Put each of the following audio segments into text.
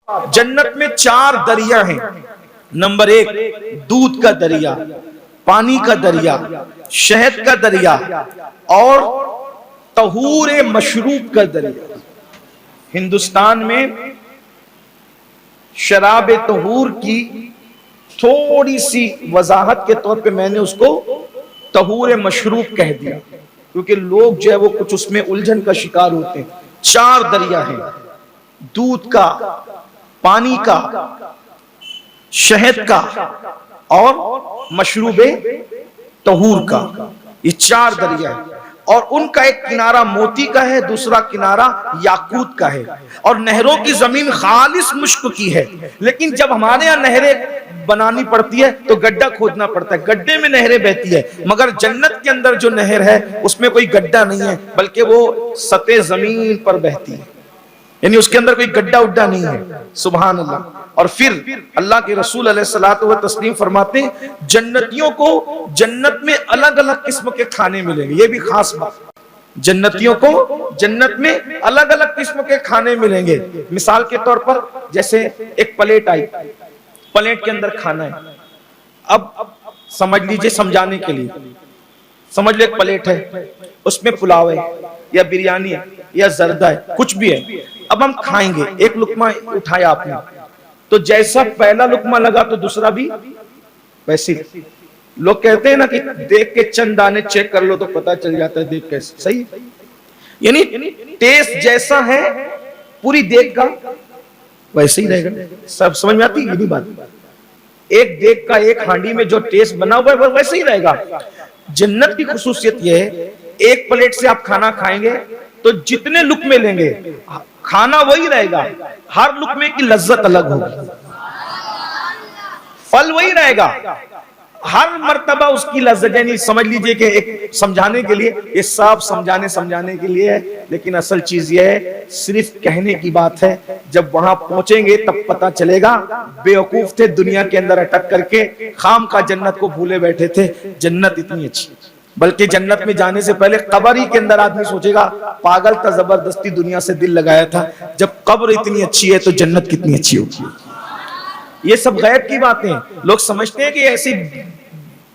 جنت میں 4 دریا ہیں. نمبر 1 دودھ کا دریا، پانی کا دریا، شہد کا دریا اور طہور مشروب کا دریا. ہندوستان میں شراب طہور کی تھوڑی سی وضاحت کے طور پہ میں نے اس کو طہور مشروب کہہ دیا، کیونکہ لوگ جو ہے وہ کچھ اس میں الجھن کا شکار ہوتے ہیں. 4 دریا ہیں، دودھ کا، پانی کا، شہد کا اور مشروب طہور کا. یہ 4 دریا ہیں اور ان کا ایک کنارہ موتی کا ہے، دوسرا کنارہ یاقوت کا ہے. اور نہروں کی زمین خالص مشک کی ہے. لیکن جب ہمارے یہاں نہریں بنانی پڑتی ہے تو گڈھا کھودنا پڑتا ہے، گڈھے میں نہریں بہتی ہے. مگر جنت کے اندر جو نہر ہے اس میں کوئی گڈھا نہیں ہے، بلکہ وہ سطح زمین پر بہتی ہے، یعنی اس کے اندر کوئی گڈھا اڈھا نہیں ہے. سبحان اللہ. اور پھر اللہ کے رسول علیہ الصلوۃ والتسلیم فرماتے ہیں جنتیوں کو جنت میں الگ الگ قسم کے کھانے ملیں گے. یہ بھی خاص بات، جنتیوں کو جنت میں الگ الگ قسم کے کھانے ملیں گے. مثال کے طور پر جیسے ایک پلیٹ آئی، پلیٹ کے اندر کھانا ہے. اب سمجھ لیجئے سمجھانے کے لیے، سمجھ لیں ایک پلیٹ ہے، اس میں پلاؤ ہے یا بریانی ہے یا زردہ ہے، کچھ بھی ہے. اب ہم کھائیں گے، ایک لقمہ اٹھایا آپ نے تو جیسا پہلا لقمہ لگا تو دوسرا بھی ویسے. لوگ کہتے ہیں نا کہ دیکھ کے چند دانے چیک کر لو تو پتا چل جاتا ہے دیکھ کیسے. صحیح، یعنی ٹیسٹ جیسا ہے پوری دیکھ کا ویسے ہی رہے گا. سب سمجھ میں آتی ہے یہ بات؟ ایک دیکھ کا ایک ہانڈی میں جو ٹیسٹ بنا ہوا ہے وہ ویسے ہی رہے گا. جنت کی خصوصیت یہ ہے ایک پلیٹ سے آپ کھانا کھائیں گے تو جتنے لقمے لیں گے کھانا وہی رہے گا، ہر لقمے کی لذت الگ ہوگی، پھل وہی رہے گا، ہر مرتبہ اس کی لذت. یعنی سمجھ لیجئے کہ ایک سمجھانے کے لیے یہ سب سمجھانے کے لیے ہے، لیکن اصل چیز یہ ہے صرف کہنے کی بات ہے. جب وہاں پہنچیں گے تب پتا چلے گا. بیوقوف تھے دنیا کے اندر اٹک کر کے خام کا جنت کو بھولے بیٹھے تھے. جنت اتنی اچھی، بلکہ جنت میں جانے سے پہلے قبر ہی کے اندر آدمی سوچے گا پاگل تھا، زبردستی دنیا سے دل لگایا تھا. جب قبر اتنی اچھی ہے تو جنت کتنی اچھی ہوگی. یہ سب غیب کی باتیں ہیں. لوگ سمجھتے ہیں کہ ایسی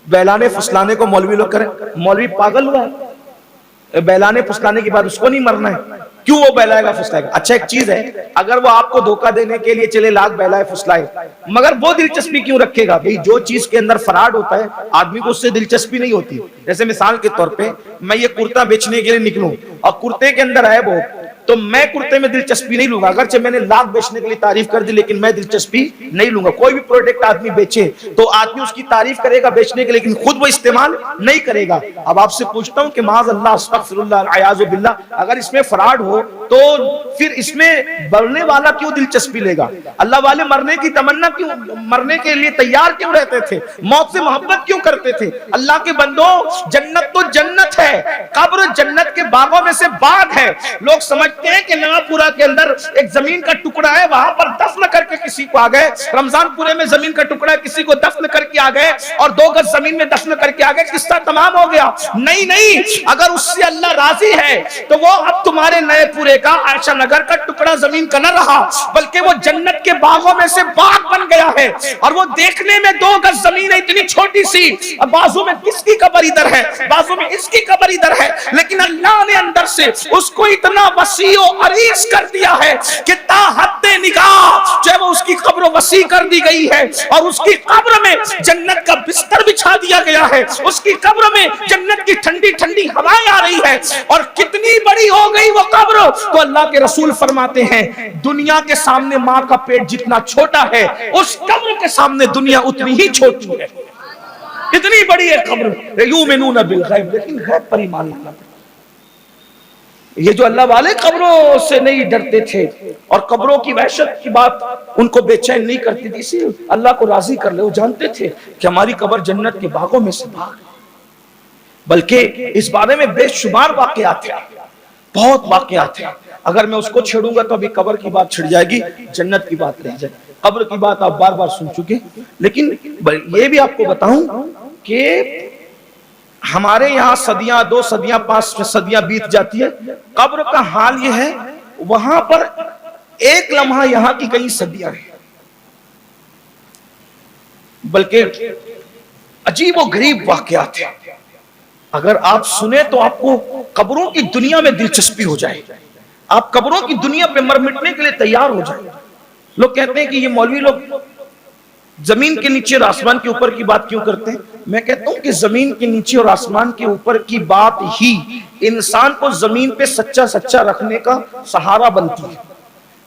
بیلانے پھسلانے کو مولوی لوگ کریں. مولوی پاگل ہوا ہے؟ بیلانے پھسلانے کے بعد اس کو نہیں مرنا ہے؟ کیوں وہ بیلائے گا پھسلائے گا؟ اچھا ایک چیز ہے، اگر وہ آپ کو دھوکہ دینے کے لیے چلے لاکھ بیلائے پھسلائے، مگر وہ دلچسپی کیوں رکھے گا؟ بھئی جو چیز کے اندر فراڈ ہوتا ہے آدمی کو اس سے دلچسپی نہیں ہوتی. جیسے مثال کے طور پہ میں یہ کرتا بیچنے کے لیے نکلوں اور کرتے کے اندر عیب ہو تو میں کرتے میں دلچسپی نہیں لوں گا. اگرچہ میں نے لاکھ بیچنے کے لیے تعریف کر دی لیکن میں دلچسپی نہیں لوں گا. کوئی بھی پروڈکٹ آدمی بیچے تو آدمی اس کی تعریف کرے گا بیچنے کے لیکن خود وہ استعمال نہیں کرے گا. اب آپ سے پوچھتا ہوں کہ معاذ اللہ استغفر اللہ اعاذ باللہ اگر اس میں فراڈ ہو تو پھر اس میں مرنے والا کیوں دلچسپی لے گا؟ اللہ والے مرنے کی تمنا کیوں، مرنے کے لیے تیار کیوں رہتے تھے؟ موت سے محبت کیوں کرتے تھے؟ اللہ کے بندو جنت تو جنت ہے، قبر جنت کے باغوں میں سے باغ ہے. لوگ سمجھتے ہیں کہ نواں پورا کے اندر ایک زمین کا ٹکڑا ہے وہاں پر دفن کر کے کسی کو آ گئے، رمضان پورے میں زمین کا ٹکڑا ہے کسی کو دفن کر کے آ گئے اور 2 گز زمین میں دفن کر کے آ گئے، قصہ تمام ہو گیا. نہیں نہیں، اگر اس سے اللہ راضی ہے تو وہ اب تمہارے نئے پورے کا عائشہ نگر کا ٹکڑا زمین کا نہ رہا بلکہ وہ جنت کے باغوں میں سے باغ بن گیا ہے. اور وہ دیکھنے میں 2 گز زمین ہے اتنی چھوٹی سی، بازو میں کس کی قبر ادھر ہے، بازو میں اس کی قبر ادھر ہے، لیکن اللہ نے اندر سے اس کو اتنا وسیع و عریض کر دیا ہے کہ تا حد نگاہ جو ہے وہ اس کی قبر وسیع کر دی گئی ہے. اور اس کی قبر میں جنت کا بستر بچھا دیا گیا ہے، اس کی قبر میں جنت کی ٹھنڈی ٹھنڈی ہوائیں آ رہی ہے. اور کتنی بڑی ہو گئی وہ قبر تو اللہ کے رسول فرماتے ہیں دنیا کے سامنے ماں کا پیٹ جتنا چھوٹا ہے اس قبر کے سامنے دنیا اتنی ہی چھوٹی ہے. اتنی بڑی ہے قبر. یؤمنون بالغیب، لیکن غیب پر ایمان لانا پڑتا. یہ جو اللہ والے قبروں سے نہیں ڈرتے تھے اور قبروں کی وحشت کی بات ان کو بے چین نہیں کرتی تھی، اسی اللہ کو راضی کر لے. وہ جانتے تھے کہ ہماری قبر جنت کے باغوں میں سے باغ ہے. بلکہ اس بارے میں بے شمار واقعات ہیں، بہت واقعات ہیں. اگر میں اس کو چھیڑوں گا تو ابھی قبر کی بات چھڑ جائے گی، جنت کی بات رہ جائے. قبر کی بات آپ بار بار سن چکے، لیکن یہ بھی آپ کو بتاؤں کہ ہمارے یہاں صدیاں 2 صدیاں 5 صدیاں بیت جاتی ہے، قبر کا حال یہ ہے وہاں پر ایک لمحہ یہاں کی کئی صدیاں ہیں، بلکہ عجیب و غریب واقعات ہیں. اگر آپ سنیں تو آپ کو قبروں کی دنیا میں دلچسپی ہو جائے، آپ قبروں کی دنیا پہ مر مٹنے کے لیے تیار ہو جائیں. لوگ کہتے ہیں کہ یہ مولوی لوگ زمین کے نیچے اور آسمان کے اوپر کی بات کیوں کرتے ہیں؟ میں کہتا ہوں کہ زمین کے نیچے اور آسمان کے اوپر کی بات ہی انسان کو زمین پہ سچا سچا رکھنے کا سہارا بنتی ہے.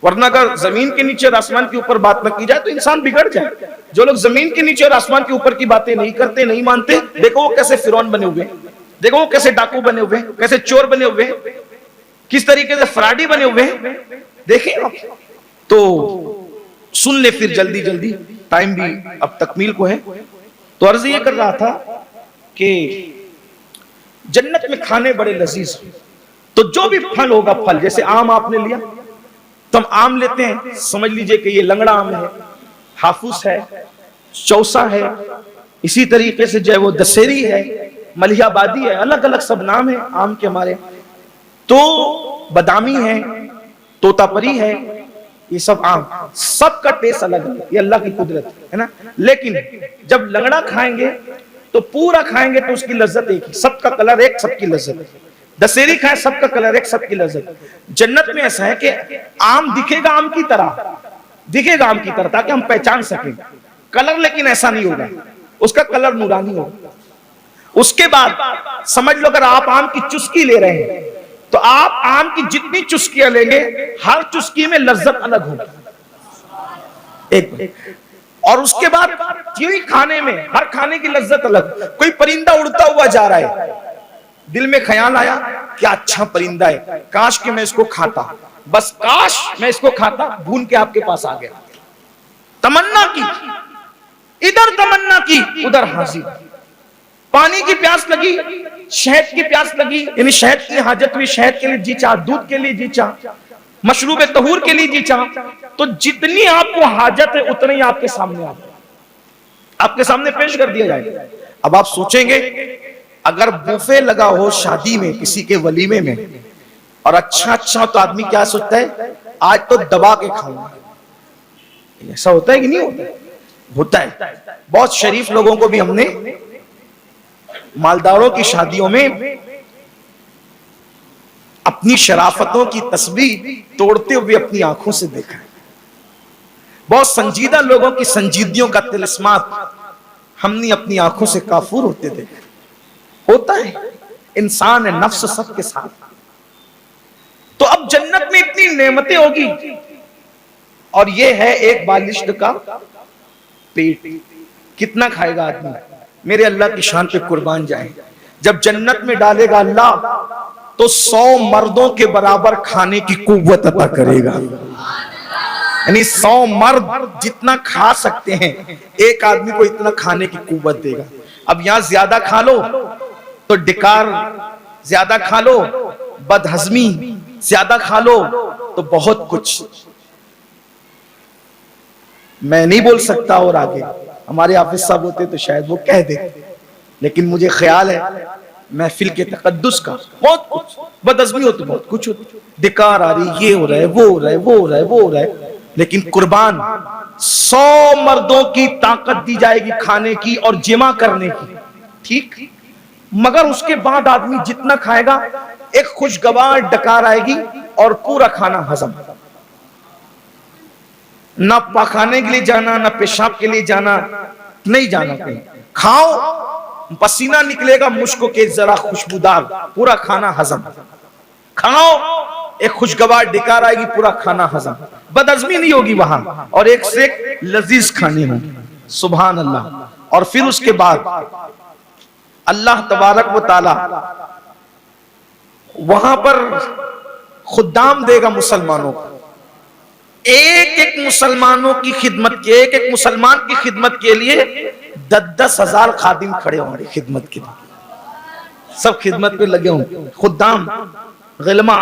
ورنہ اگر زمین کے نیچے اور آسمان کے اوپر بات نہ کی جائے تو انسان بگڑ جائے. جو لوگ زمین کے نیچے اور آسمان کے اوپر کی باتیں نہیں کرتے، نہیں مانتے، دیکھو وہ کیسے فرعون بنے ہوئے، دیکھو وہ کیسے ڈاکو بنے ہوئے، کیسے چور بنے ہوئے، کس طریقے سے فراڈی بنے ہوئے. دیکھیں آپ تو سن لے پھر جلدی جلدی، ٹائم بھی اب تکمیل کو ہے. تو عرض یہ کر رہا تھا کہ جنت میں کھانے بڑے لذیذ ہیں. تو جو بھی پھل ہوگا، پھل جیسے آم آپ نے لیا تو ہم آم لیتے ہیں، سمجھ لیجئے کہ یہ لنگڑا آم ہے، ہافوس ہے، چوسا ہے، اسی طریقے سے جو ہے وہ دسہری ہے، ملیح آبادی ہے، الگ الگ سب نام ہیں آم کے ہمارے. تو بادامی ہے، توتا پری ہے، یہ سب آم، سب کا ٹیسٹ الگ ہے، یہ اللہ کی قدرت ہے نا. لیکن جب لنگڑا کھائیں گے تو پورا کھائیں گے تو اس کی لذت ایک ہی، سب کا کلر ایک، سب کی لذت. دسہری کھائیں سب کا کلر ایک، سب کی لذت. جنت میں ایسا ہے کہ آم دکھے گا آم کی طرح، دکھے گا آم کی طرح تاکہ ہم پہچان سکیں، کلر لیکن ایسا نہیں ہوگا، اس کا کلر نورانی ہوگا. اس کے بعد سمجھ لو اگر آپ آم کی چسکی لے رہے ہیں تو آپ آم کی جتنی چسکیاں لیں گے ہر چسکی میں لذت الگ ہوگی ایک. اور اس کے بعد یہی کھانے میں ہر کھانے کی لذت الگ. کوئی پرندہ اڑتا ہوا جا رہا ہے، دل میں خیال آیا کیا اچھا پرندہ ہے، کاش کہ میں اس کو کھاتا، بس کاش میں اس کو کھاتا، بھون کے آپ کے پاس آ گیا. تمنا کی، ادھر تمنا کی ادھر حاصل. پانی کی پیاس لگی، شہد کی پیاس لگی، یعنی شہد کی حاجت ہوئی، شہد کے لیے جی چاہ، دودھ کے لیے جی چاہ، مشروب طہور کے لیے جی چاہ. تو جتنی آپ کو حاجت ہے اتنی آپ کے سامنے آپ کے سامنے پیش کر دیا جائے. اب آپ سوچیں گے اگر بوفے لگا ہو شادی میں، کسی کے ولیمے میں، اور اچھا اچھا تو آدمی کیا سوچتا ہے آج تو دبا کے کھاؤں گا. ایسا ہوتا ہے کہ نہیں ہوتا؟ ہوتا ہے. بہت شریف لوگوں کو بھی ہم نے مالداروں کی شادیوں میں اپنی شرافتوں کی تسبیح توڑتے ہوئے اپنی آنکھوں سے دیکھا ہے. بہت سنجیدہ لوگوں کی سنجیدگیوں کا طلسمات ہم نے اپنی آنکھوں سے کافور ہوتے دیکھا. ہوتا ہے، انسان ہے، نفس سب کے ساتھ. تو اب جنت میں اتنی نعمتیں ہوگی اور یہ ہے ایک بالشت کا پیٹ. کتنا کھائے گا آدمی؟ میرے اللہ کی شان پہ قربان جائیں. جب جنت میں ڈالے گا اللہ تو 100 مردوں کے برابر کھانے کی قوت عطا کرے گا. یعنی 100 مرد جتنا کھا سکتے ہیں ایک آدمی کو اتنا کھانے کی قوت دے گا. اب یہاں زیادہ کھا لو تو ڈکار، زیادہ کھا لو بدہضمی، زیادہ کھا لو تو بہت کچھ. میں نہیں بول سکتا اور آگے ہمارے حافظ صاحب ہوتے تو شاید وہ کہہ دے، لیکن مجھے خیال ہے محفل کے تقدس کا بہت کچھ. بدہضمی ہو تو بہت کچھ ہوتا، ڈکار آ رہی، یہ ہو رہا ہے، وہ ہو رہا ہے، وہ ہو رہا ہے، وہ ہو رہا ہے. لیکن قربان 100 مردوں کی طاقت دی جائے گی کھانے کی اور جمع کرنے کی، ٹھیک. مگر اس کے بعد آدمی جتنا کھائے گا ایک خوشگوار ڈکار آئے گی اور پورا کھانا ہضم. نہ پاخانے کے لیے جانا، نہ پیشاب کے لیے جانا، نہیں جانا کہیں. کھاؤ، پسینہ نکلے گا مشک کے ذرا خوشبودار، پورا کھانا ہضم. کھاؤ، ایک خوشگوار ڈکار آئے گی، پورا کھانا ہضم. بدہضمی نہیں ہوگی وہاں، اور ایک سے ایک لذیذ کھانے ہوں. سبحان اللہ. اور پھر اس کے بعد اللہ تبارک و تعالی وہاں پر خدام دے گا مسلمانوں کو. ایک ایک مسلمانوں کی خدمت کے، ایک ایک مسلمان کی خدمت کے لیے 10-10 ہزار خادم کھڑے ہوں گے خدمت کے لیے. سب خدمت پہ لگے ہوں گے. خدام، غلما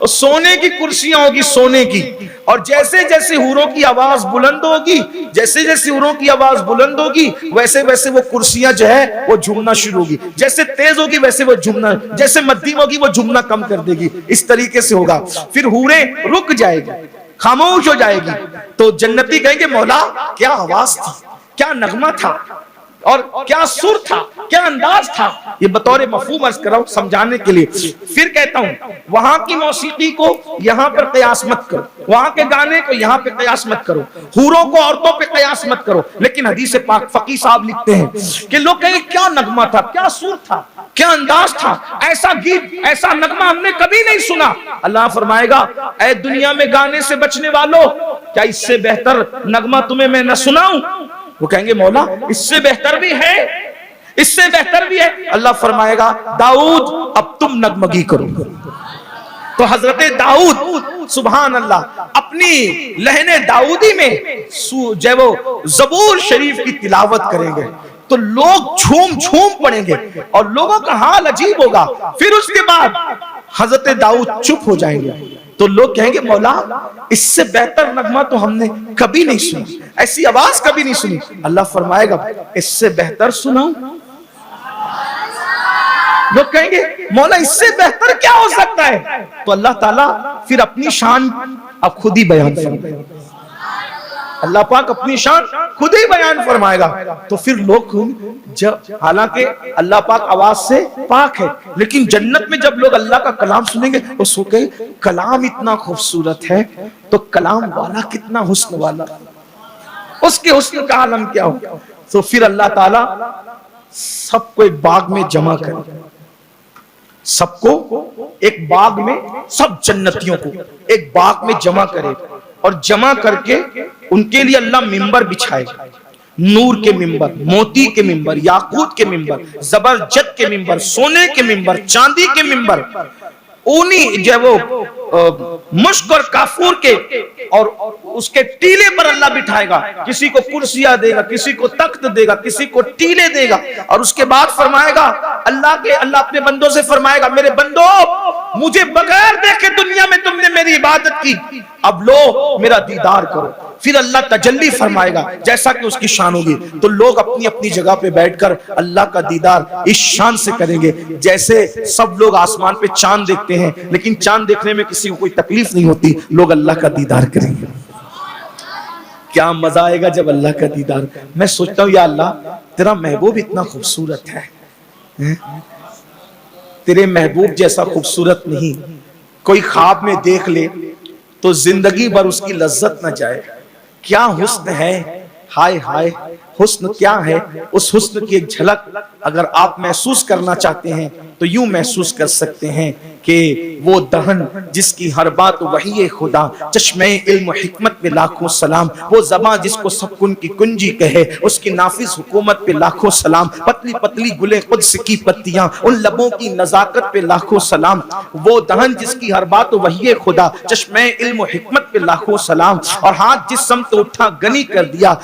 اور سونے کی کرسیاں ہوگی سونے کی, اور جیسے جیسے حوروں کی آواز بلند ہوگی, جیسے جیسے حوروں کی آواز بلند ہوگی ویسے ویسے وہ کرسیاں جو ہے وہ جھومنا شروع ہوگی, جیسے تیز ہوگی ویسے وہ جھومنا, جیسے مدھیم ہوگی وہ جھومنا کم کر دے گی, اس طریقے سے ہوگا. پھر حوریں رک جائے گی, خاموش ہو جائے گی, تو جنتی کہیں گے مولا کیا آواز تھی, کیا نغمہ تھا, اور کیا سر تھا, کیا انداز تھا. یہ بطور مفہوم عرض کر رہا ہوں سمجھانے کے لیے. پھر کہتا ہوں وہاں کی موسیقی کو یہاں پر قیاس مت کرو, وہاں کے گانے کو یہاں پہ قیاس مت کرو, حوروں کو عورتوں پہ قیاس مت کرو. لیکن حدیث پاک فقی صاحب لکھتے ہیں کہ لوگ کہیں کیا نغمہ تھا, کیا سر تھا, کیا انداز تھا, ایسا گیت ایسا نغمہ ہم نے کبھی نہیں سنا. اللہ فرمائے گا اے دنیا میں گانے سے بچنے والوں, کیا اس سے بہتر نغمہ تمہیں میں نہ سناؤں؟ وہ کہیں گے مولا اس سے بہتر بھی ہے, اس سے بہتر بھی ہے. اللہ فرمائے گا داؤد اب تم نغمگی کرو. تو حضرت داؤد سبحان اللہ اپنی لہن داؤدی میں جب وہ زبور شریف کی تلاوت کریں گے تو لوگ جھوم جھوم پڑیں گے اور لوگوں کا حال عجیب ہوگا. پھر اس کے بعد حضرت داؤد چپ ہو جائیں گے تو لوگ کہیں گے مولا اس سے بہتر نغمہ تو ہم نے کبھی نہیں سنی, ایسی آواز کبھی نہیں سنی. اللہ فرمائے گا اس سے بہتر سناؤں؟ لوگ کہیں گے مولا اس سے بہتر کیا ہو سکتا ہے؟ تو اللہ تعالیٰ پھر اپنی شان اب خود ہی بیان فرمائے گا. اللہ پاک اپنی شان خود ہی بیان فرمائے گا. تو پھر لوگ حالانکہ اللہ پاک آواز سے پاک ہے, لیکن جنت میں جب لوگ اللہ کا کلام سنیں گے وہ سوچیں گے کلام اتنا خوبصورت ہے تو کلام والا کتنا حسن والا, اس کے حسن کا عالم کیا ہو. تو پھر اللہ تعالیٰ سب کو ایک باغ میں جمع کرے, سب کو ایک باغ میں, سب جنتیوں کو ایک باغ میں جمع کرے, اور جمع کر کے ان کے لیے اللہ ممبر بچھائے, نور کے ممبر, موتی کے ممبر, یاقوت کے ممبر, زبرجد کے ممبر, سونے کے ممبر, چاندی کے ممبر, اونی جو وہ مشک اور کافور کے اور اس کے ٹیلے پر اللہ بٹھائے گا. کسی کو کرسیاں دے گا, کسی کو تخت دے گا, کسی کو ٹیلے دے گا. اور اس کے بعد فرمائے گا اللہ اپنے بندوں سے فرمائے گا میرے بندو مجھے بغیر دیکھے دنیا میں تم نے میری عبادت کی, اب لو میرا دیدار کرو. پھر اللہ تجلی فرمائے گا جیسا کہ اس کی شان ہوگی. تو لوگ اپنی اپنی جگہ پہ بیٹھ کر اللہ کا دیدار اس شان سے کریں گے جیسے سب لوگ آسمان پہ چاند دیکھتے ہیں, لیکن چاند دیکھنے میں کسی کو کوئی تکلیف نہیں ہوتی, لوگ اللہ کا دیدار کریں گے. کیا مزہ آئے گا جب اللہ کا دیدار. میں سوچتا ہوں یا اللہ تیرا محبوب اتنا خوبصورت ہے, تیرے محبوب جیسا خوبصورت نہیں, کوئی خواب میں دیکھ لے تو زندگی بھر اس کی لذت نہ جائے. کیا حسن ہے, ہائے ہائے حسن کیا ہے. اس حسن کی ایک جھلک اگر آپ محسوس کرنا چاہتے ہیں تو یوں محسوس کر سکتے ہیں کہ وہ دہن جس کی ہر بات وحی خدا, چشمہ علم و حکمت پہ لاکھوں سلام, وہ زباں جس کو سب کن کی کنجی کہے, اس کی نافذ حکومت پہ لاکھوں سلام, پتلی پتلی گلے قدس کی پتیاں, ان لبوں کی نزاکت پہ لاکھوں سلام, وہ دہن جس کی ہر بات وحی خدا, چشمہ علم و حکمت پہ لاکھوں سلام, اور ہاتھ جس سمت اٹھا گنی کر دیا,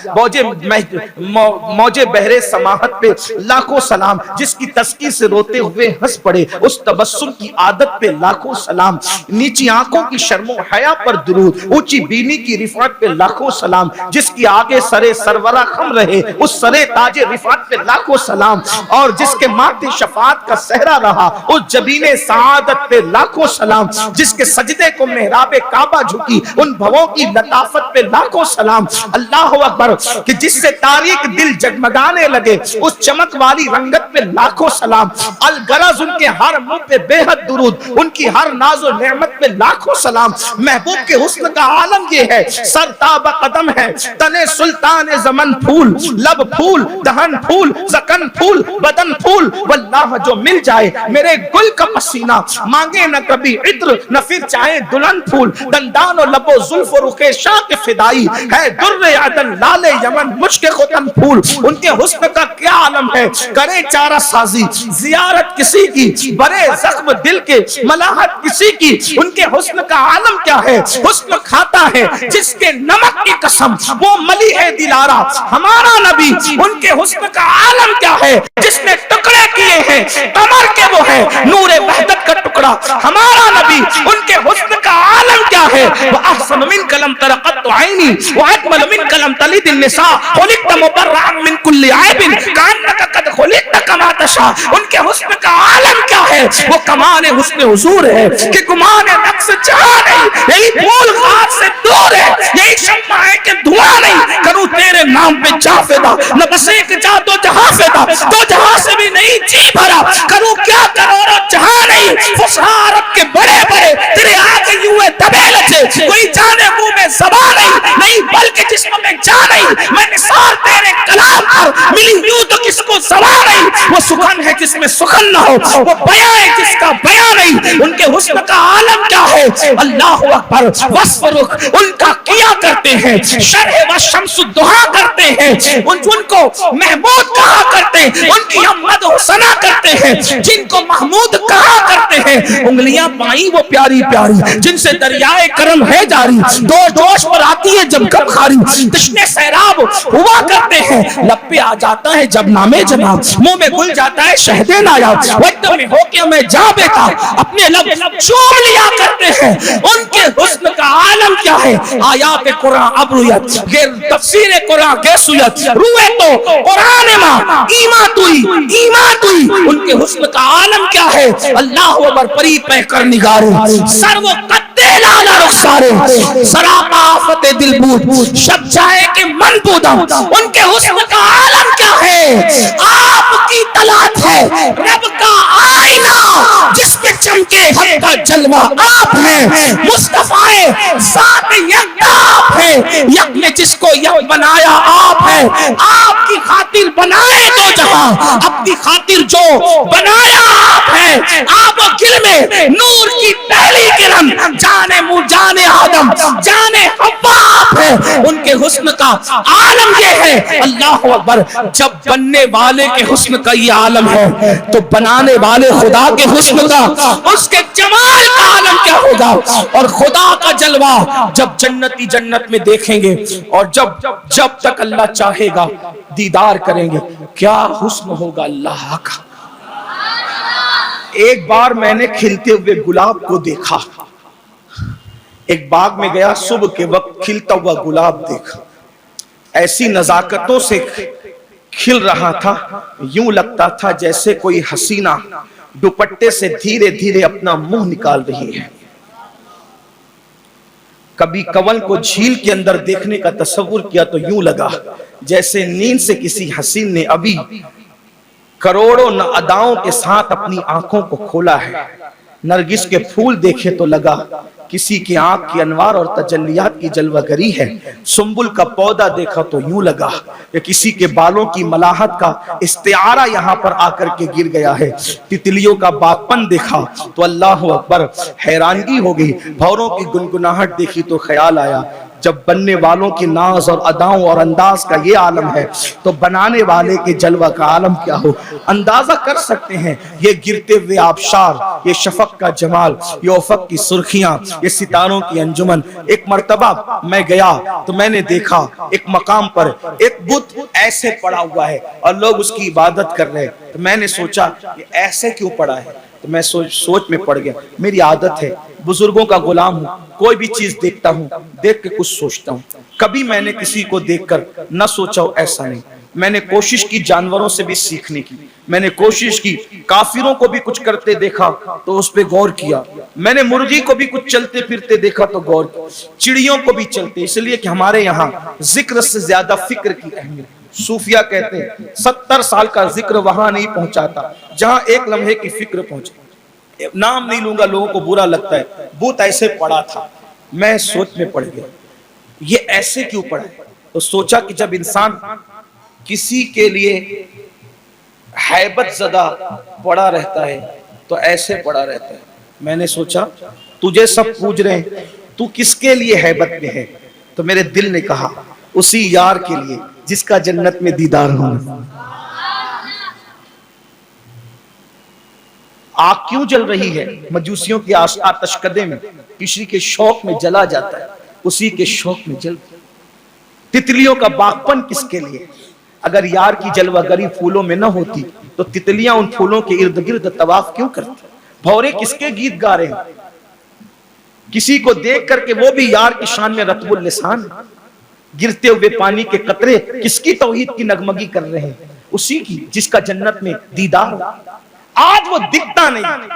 موجے بحر سماحت پہ لاکھوں سلام, جس کی تسکی سے روتے ہوئے ہنس پڑے, اس تبسم کی عادت پہ لاکھوں سلام, نیچی آنکھوں کی شرم و حیا پر درود, اونچی بینی کی رفعت پہ لاکھوں سلام, جس کی آگے سرے سرورہ خم رہے اس سرے تاج رفعت پہ لاکھوں سلام, اور جس کے ماتھے شفاعت کا صحرا رہا اس جبین سعادت پہ لاکھوں سلام, جس کے سجدے کو محراب کعبہ جھکی ان بھووں کی لطافت پہ لاکھوں سلام. اللہ اکبر کہ جس سے تاریک دل جگمگانے لگے اس چمک والی رنگت پہ لاکھوں سلام, الغرض ان کے ہر منہ پہ بے حد درود, ان کی ہر ناز و نعمت پہ لاکھوں سلام. محبوب کے حسن کا عالم یہ ہے, سر تاب قدم ہے, تنے سلطان زمن پھول, لب پھول, دہن پھول, زکن پھول, بدن پھول, واللہ جو مل جائے میرے گل کا پسینہ, مانگے نہ کبھی عطر نہ پھر چاہے دلہن پھول, دندان و لب و زلف و رخ شاہ کے فدائی ہے, در عدن لال یمن مشک ختن پھول. ان کے حسن کا کیا عالم ہے, کرے چارہ سازی زیارت کسی کسی کی، برے زخم دل کے ملاحت کسی کی، ان کے حسن کا عالم کیا ہے؟ حسن کھاتا ہے جس کے نمک کی قسم، وہ ملی ہے دلارا ہمارا نبی، ان کے حسن کا عالم کیا ہے؟ جس نے ٹکڑے کیے ہیں کمر کے، وہ ہے نور وحدت کا ٹکڑا ہمارا نبی، ان کے حسن کا عالم کیا ہے؟ وَأَحْسَنُ مِنْكَ لَمْ تَرَ قَطُّ عَيْنِي وَأَجْمَلُ مِنْكَ لَمْ تَلِدِ النِّسَاءُ خُلِقْتَ مُبَرَّأً مِنْ كُلِّ عَيْبٍ كَأَنَّكَ قَدْ خُلِقْتَ كَمَا تَشَاءُ، ان کے حسن کا عالم کیا ہے؟ وہ کمال حسن حضور ہے کہ گمان نفس جہاں نہیں، یہی پھول خار سے دور ہے، یہی شمع ہے کہ دھواں نہیں، کروں تیرے نام پہ جا فدا، نہ بس ایک جا دو جہاں فدا، دو جہاں سے بھی نہیں جی بھرا، کروں کیا کروڑوں جہاں نہیں، فسارت کے بڑے بڑے تیرے آگے یوں دبے لچے، کوئی جانے منہ میں زبان نہیں بلکہ جسم میں جان نہیں، میں مثال تیرے کلام پر ملی یوں تو کس کو زبان نہیں، وہ سخن ہے جس میں سخن نہ ہو، وہ بیان ہے جس کا بیان نہیں، ان کے حسن کا عالم کیا ہے؟ اللہ اکبر، وصف رخ ان کا کیا کرتے ہیں، شرح و شمس دعا کرتے ہیں، ان کو محمود کہا کرتے ہیں، ان کی ہم مدح و ثنا کرتے ہیں، جن کو محمود کہا کرتے ہیں، انگلیاں پائیں وہ پیاری پیاری جن سے دریائے کرم ہے جاری، دو جوش پر آتی ہے جب کب خاری، تشنے سیراب ہوا کرتے ہیں، لب پہ آ جاتا ہے جب نام جناب، منہ میں گل جاتا ہے شہد نایاب، وقت میں ہو کے میں جا بیٹا اپنے لب چوم لیا کرتے ہیں، ان کے حسن کا عالم کیا ہے؟ آیات قرآن ابرویت، غیر تفسیر قرآن گیسویت، روئے تو قرآن ماں ایمان توئی، ان کے حسن کا عالم کیا ہے؟ اللہ اکبر، پری پہ کر نگارے سر و قد لالا رخسارے، سراپا آفت دل بود شب جائے کہ من بودم، ان کے حسن کا عالم کیا ہے؟ آپ کی طلعت ہے رب کا آئینہ جس پہ چمکے حق کا جلوہ آپ ہیں، مصطفی ذات یکتا آپ ہیں، یک نے جس کو یک بنایا آپ ہیں، آپ کی خاطر بنائے دو جہاں، اپنی خاطر جو بنایا آپ ہیں، آپ و گل میں نور کی پہلی کرن، جانے جانے آدم جانے حوا آپ ہیں، ان کے حسن کا عالم یہ ہے۔ اللہ اکبر، جب بننے والے کے حسن کا یہ عالم ہے تو بنانے والے خدا کے حسن کا، اس کے جمال کا عالم کیا ہوگا؟ اور خدا کا جلوہ جب جنتی جنت میں دیکھیں گے، اور جب تک اللہ چاہے گا دیدار کریں گے، کیا حسن ہوگا اللہ کا۔ ایک بار میں نے کھلتے ہوئے گلاب کو دیکھا، ایک باغ میں گیا، صبح کے وقت کھلتا ہوا گلاب دیکھا، ایسی نزاکتوں سے کھل رہا تھا، یوں لگتا تھا جیسے کوئی حسینہ دوپٹے سے دھیرے دھیرے اپنا منہ نکال رہی ہے۔ کبھی کون کو جھیل کے اندر دیکھنے کا تصور کیا تو یوں لگا جیسے نیند سے کسی حسین نے ابھی کروڑوں اداؤں کے ساتھ اپنی آنکھوں کو کھولا ہے۔ نرگس کے پھول دیکھے تو لگا کسی کی آنکھ کی انوار اور تجلیات کی جلوہ گری ہے۔ سنبل کا پودا دیکھا تو یوں لگا کہ کسی کے بالوں کی ملاحت کا استعارہ یہاں پر آ کر کے گر گیا ہے۔ تتلیوں کا باغپن دیکھا تو اللہ اکبر حیرانگی ہو گئی۔ بھوروں کی گنگناہٹ دیکھی تو خیال آیا جب بننے والوں کی ناز اور اداؤں اور انداز کا یہ عالم ہے تو بنانے والے کے جلوہ کا عالم کیا ہو۔ اندازہ کر سکتے ہیں یہ گرتے ہوئے آبشار، یہ شفق کا جمال، یہ افق کی سرخیاں، یہ ستاروں کی انجمن۔ ایک مرتبہ میں گیا تو میں نے دیکھا ایک مقام پر ایک بت ایسے پڑا ہوا ہے اور لوگ اس کی عبادت کر رہے ہیں، تو میں نے سوچا یہ ایسے کیوں پڑا ہے، تو میں سوچ میں پڑ گیا۔ میری عادت ہے، بزرگوں کا غلام ہوں، کوئی بھی چیز دیکھتا ہوں دیکھ کے کچھ سوچتا ہوں۔ کبھی میں نے کسی کو دیکھ کر نہ سوچا ہو، ایسا نہیں۔ میں نے کوشش کی جانوروں سے بھی سیکھنے کی، میں نے کوشش کی کافروں کو بھی کچھ کرتے دیکھا تو اس پہ غور کیا، میں نے مرغی کو بھی کچھ چلتے پھرتے دیکھا تو غور کیا، چڑیوں کو بھی چلتے، اس لیے کہ ہمارے یہاں ذکر سے زیادہ فکر کی اہمیت۔ صوفیہ کہتے ہیں 70 سال کا ذکر وہاں نہیں پہنچاتا جہاں ایک لمحے کی فکر پہنچے۔ نام نہیں لوں گا، لوگوں کو برا لگتا ہے، بت ایسے پڑا تھا۔ میں سوچ میں پڑ گیا یہ ایسے کیوں پڑا ہے، تو سوچا کہ جب انسان کسی کے لیے ہیبت زدہ پڑا رہتا ہے تو ایسے پڑا رہتا ہے۔ میں نے سوچا تجھے سب پوچھ رہے ہیں تو کس کے لیے ہیبت میں ہے، تو میرے دل نے کہا اسی یار کے لیے جس کا جنت میں دیدار ہوں۔ آگ کیوں جل رہی ہے؟ مجوسیوں کی آتش کدے میں کسی کے شوق میں جلا جاتا ہے، اسی کے شوق میں جل۔ تتلیوں کا باغپن کس کے لیے؟ اگر یار کی جلوہ گری پھولوں میں نہ ہوتی تو تتلیاں ان پھولوں کے ارد گرد طواف کیوں کرتی؟ بھورے کس کے گیت گا رہے ہیں؟ کسی کو دیکھ کر کے وہ بھی یار کی شان میں رطب اللسان۔ گرتے ہوئے پانی کے قطرے کس کی توحید کی نغمگی کر رہے ہیں؟ اسی کی جس کا جنت میں دیدار ہو۔ آج وہ دکھتا نہیں،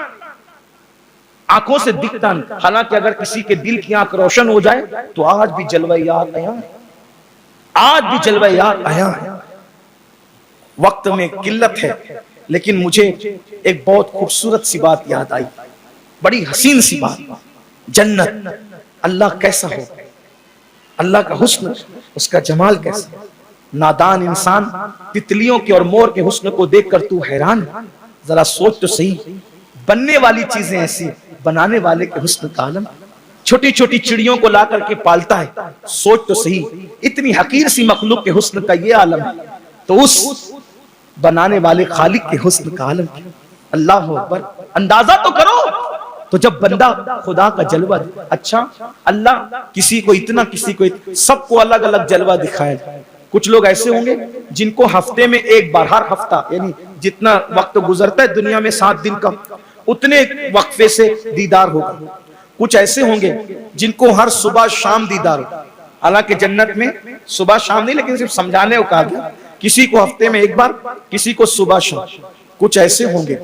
آنکھوں سے دکھتا نہیں، حالانکہ اگر کسی کے دل کی آنکھ روشن ہو جائے تو آج بھی جلوہ یار آیا ہے، آج بھی جلوہ یار آیا ہے۔ وقت میں قلت ہے لیکن مجھے ایک بہت خوبصورت سی بات یاد آئی، بڑی حسین سی بات۔ جنت، اللہ کیسا ہو، اللہ کا حسن، اس کا جمال کیسا۔ نادان انسان تتلیوں کے اور مور کے حسن کو دیکھ کر تو حیران، ذرا سوچ تو صحیح، بننے والی چیزیں ایسی، بنانے والے کے حسن کا عالم۔ چھوٹی چھوٹی چڑیوں کو لا کر کے پالتا ہے، سوچ تو صحیح، اتنی حقیر سی مخلوق کے حسن کا یہ عالم ہے، تو اس بنانے والے خالق کے حسن کا عالم ہے۔ اللہ اکبر، اندازہ تو کرو۔ تو جب بندہ خدا کا جلوہ دے، اچھا اللہ کسی کو اتنا، کسی کو اتنا، سب کو الگ الگ جلوہ دکھائے۔ کچھ لوگ ایسے ہوں گے جن کو ہفتے میں ایک بار، ہر ہفتہ یعنی جتنا وقت گزرتا ہے دنیا میں 7 دن کا، اتنے وقفے سے دیدار ہوگا۔ کچھ ایسے ہوں گے جن کو ہر صبح شام دیدار ہوگا، حالانکہ جنت میں صبح شام نہیں، لیکن صرف سمجھانے کو کہا گیا، کسی کو ہفتے میں ایک بار، کسی کو صبح شام۔ کچھ ایسے ہوں گے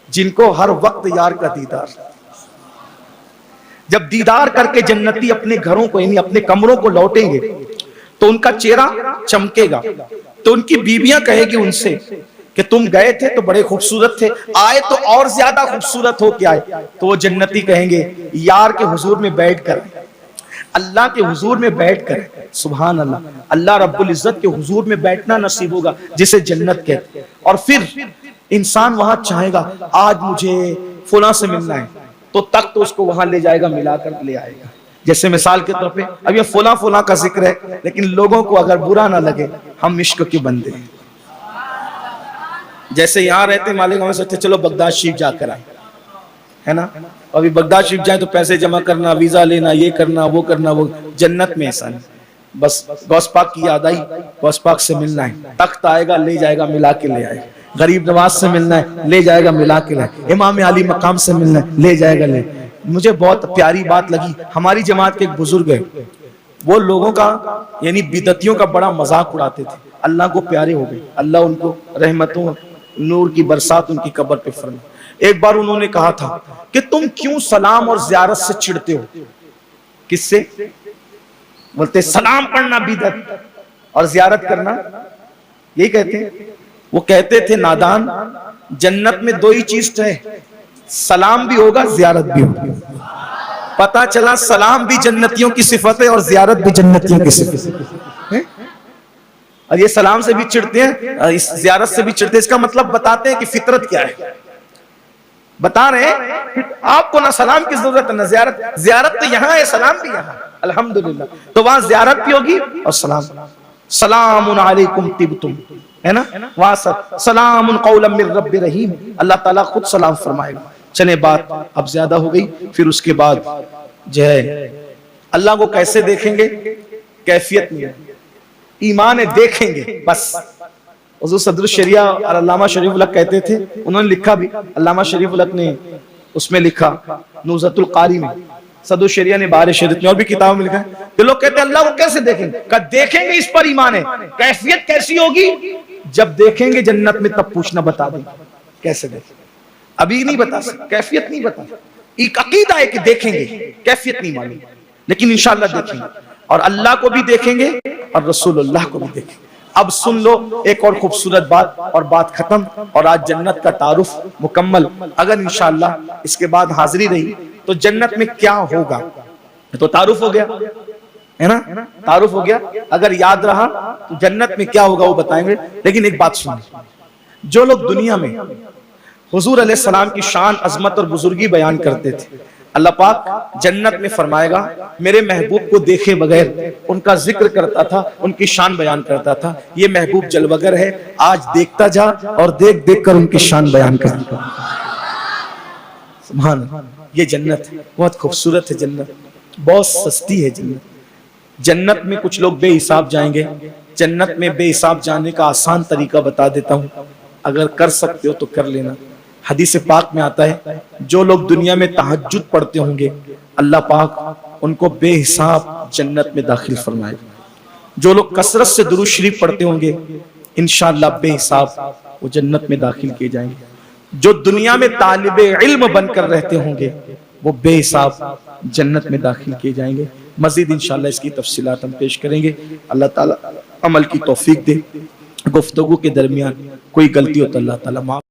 جن کو ہر وقت یار کا دیدار۔ جب دیدار کر کے جنتی اپنے گھروں کو یعنی اپنے کمروں کو لوٹیں گے تو ان کا چہرہ چمکے گا، تو ان کی بیویاں کہے گی ان سے کہ تم گئے تھے تو بڑے خوبصورت تھے، آئے تو اور زیادہ خوبصورت ہو کے آئے۔ تو وہ جنتی کہیں گے یار کے حضور میں بیٹھ کر، اللہ کے حضور میں بیٹھ کر، سبحان اللہ، اللہ رب العزت کے حضور میں بیٹھنا نصیب ہوگا جسے جنت کہتے ہیں۔ اور پھر انسان وہاں چاہے گا آج مجھے فلاں سے ملنا ہے، تو تک تو اس کو وہاں لے جائے گا، ملا کر لے آئے گا۔ جیسے مثال کے طور پہ اب یہ فلاں فلاں کا ذکر ہے، لیکن لوگوں کو اگر برا نہ لگے، ہم عشق کے بندے ہیں۔ جیسے یہاں رہتے مالک ہمیں سوچتے چلو بغداد شریف جا کر آئیں، ہے نا، ابھی بغداد شریف جائیں تو پیسے جمع کرنا، ویزا لینا، یہ کرنا وہ کرنا، وہ جنت میں ایسا نہیں، بس غوث پاک کی یاد آئی، غوث پاک سے ملنا ہے، تخت آئے گا لے جائے گا، ملا کے لے آئے گا، غریب نواز سے ملنا ہے لے جائے گا، ملا کے لائے، امام علی مقام سے ملنا ہے لے جائے گا، لے۔ مجھے بہت پیاری بات لگی، ہماری جماعت کے ایک بزرگ ہے، وہ لوگوں کا یعنی بدعتیوں کا بڑا مذاق اڑاتے تھے، اللہ کو پیارے ہو گئے، اللہ ان کو رحمتوں نور کی برسات ان کی قبر پہ فرمائے۔ ایک بار انہوں نے کہا تھا کہ تم کیوں سلام اور زیارت سے چڑھتے ہو؟ کس سے؟ بولتے سلام پڑھنا بدعت اور زیارت کرنا، یہی کہتے ہیں۔ وہ کہتے تھے نادان، جنت میں 2 ہی چیز ہے، سلام بھی ہوگا زیارت بھی ہوگی۔ پتا چلا سلام بھی جنتیوں کی صفت ہے اور زیارت بھی جنتیوں کی صفت ہے۔ اور یہ سلام سے بھی چڑھتے ہیں، اس زیارت سے بھی چڑھتے ہیں، اس کا مطلب بتاتے ہیں کہ فطرت کیا ہے۔ بتا رہے ہیں آپ کو نہ سلام کی ضرورت ہے نہ زیارت، زیارت تو یہاں ہے، سلام بھی یہاں، الحمدللہ۔ تو وہاں زیارت بھی ہوگی اور سلام، سلام علیکم طبتم، ہے نا، وہاں سلام قولا من رب رحیم، اللہ تعالیٰ خود سلام فرمائے گا۔ چلے بات اب زیادہ ہو گئی، پھر اس کے بعد جو ہے اللہ کو کیسے دیکھیں گے؟ کیفیت نہیں ہے، ایمان ہے، دیکھیں گے بس۔ حضور صدر الشریعہ اور علامہ شریف الحق کہتے تھے، انہوں نے لکھا بھی، علامہ شریف الحق نے اس میں لکھا نزہۃ القاری میں، صدر الشریعہ نے بہار شریعت میں اور بھی کتابوں میں لکھا ہے کہ لوگ کہتے ہیں اللہ کو کیسے دیکھیں گے؟ کہ دیکھیں گے اس پر ایمان ہے۔ کیفیت کیسی ہوگی؟ جب دیکھیں گے جنت میں تب پوچھنا، بتا دیں کیسے دیکھیں، ابھی نہیں بتا سکتے، کیفیت نہیں بتا، ایک عقیدہ ہے کہ دیکھیں گے، کیفیت نہیں معلوم، لیکن انشاءاللہ دیکھیں گے، اور اللہ کو بھی دیکھیں گے اور رسول اللہ کو بھی دیکھیں گے۔ اب سن لو ایک اور خوبصورت بات اور بات ختم، اور آج جنت کا تعارف مکمل۔ اگر انشاءاللہ اس کے بعد حاضری رہی تو جنت میں کیا ہوگا تو تعارف ہو گیا، ہے نا، تعارف ہو گیا۔ اگر یاد رہا تو جنت میں کیا ہوگا وہ بتائیں گے، لیکن ایک بات سنیں، جو لوگ دنیا میں حضور علیہ السلام کی شان، عظمت اور بزرگی بیان کرتے تھے، اللہ پاک جنت میں فرمائے گا میرے محبوب کو دیکھے بغیر ان کا ذکر کرتا تھا، ان کی شان بیان کرتا تھا، یہ محبوب جلوگر ہے، آج دیکھتا جا اور دیکھ دیکھ کر ان کی شان بیان کرتا۔ سبحان اللہ، یہ جنت ہے، بہت خوبصورت ہے جنت، بہت سستی ہے جنت۔ جنت میں کچھ لوگ بے حساب جائیں گے، جنت میں بے حساب جانے کا آسان طریقہ بتا دیتا ہوں، اگر کر سکتے ہو تو کر لینا۔ حدیث پاک میں آتا ہے جو لوگ دنیا میں تہجد پڑھتے ہوں گے اللہ پاک ان کو بے حساب جنت میں داخل فرمائے گا۔ جو لوگ کثرت سے درود شریف پڑھتے ہوں گے انشاءاللہ بے حساب وہ جنت میں داخل کیے جائیں گے۔ جو دنیا میں طالب علم بن کر رہتے ہوں گے وہ بے حساب جنت میں داخل کیے جائیں گے۔ مزید انشاءاللہ اس کی تفصیلات ہم پیش کریں گے۔ اللہ تعالیٰ عمل کی توفیق دے۔ گفتگو کے درمیان کوئی غلطی ہو تو اللہ تعالیٰ معاف